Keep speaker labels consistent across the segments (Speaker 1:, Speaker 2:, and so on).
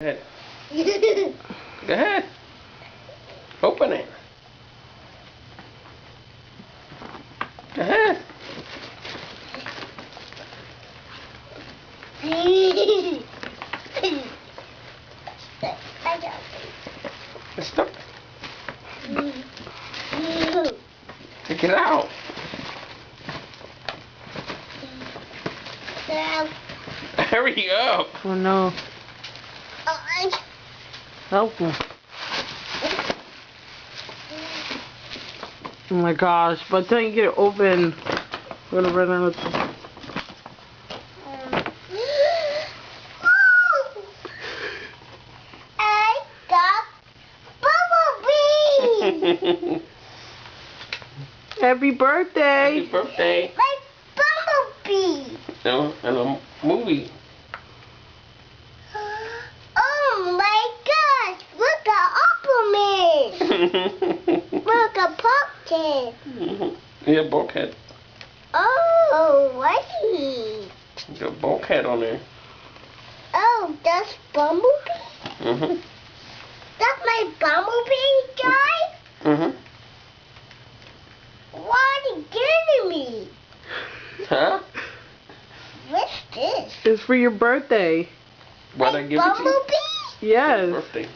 Speaker 1: Go ahead. Go ahead. Open it. Go ahead. Stop. Take it out. Hurry up.
Speaker 2: Oh no. Help me. Oh my gosh, by the time you get it open, we're gonna run out of time.
Speaker 3: I got Bumblebee!
Speaker 2: Happy birthday!
Speaker 1: Happy birthday.
Speaker 3: My Bumblebee!
Speaker 1: No, and a movie.
Speaker 3: Oh my gosh! Look at Aquaman! Look at Pumpkin!
Speaker 1: Yeah, bulkhead.
Speaker 3: Oh, what is he?
Speaker 1: Got a bulkhead on there.
Speaker 3: Oh, that's Bumblebee?
Speaker 1: Mhm.
Speaker 3: That's my Bumblebee guy?
Speaker 1: Mhm.
Speaker 3: What are you giving me?
Speaker 1: Huh?
Speaker 3: What's this?
Speaker 2: It's for your birthday.
Speaker 1: Why'd I give it to you?
Speaker 3: Bumblebee?
Speaker 2: Yes.
Speaker 1: Birthday.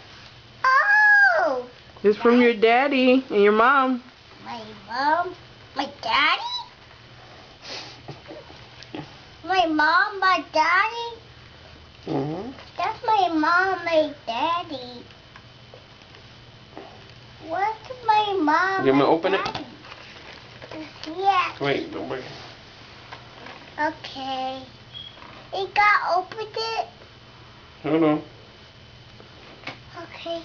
Speaker 3: Oh!
Speaker 2: It's from your daddy and your mom.
Speaker 3: My mom? My daddy? My mom, my daddy?
Speaker 1: Mhm.
Speaker 3: That's my mom, my daddy. What's my mom?
Speaker 1: You want me to
Speaker 3: my
Speaker 1: open it?
Speaker 3: daddy? Yeah.
Speaker 1: Wait, don't wait.
Speaker 3: Okay. You got opened it?
Speaker 1: Hold on.
Speaker 3: Okay.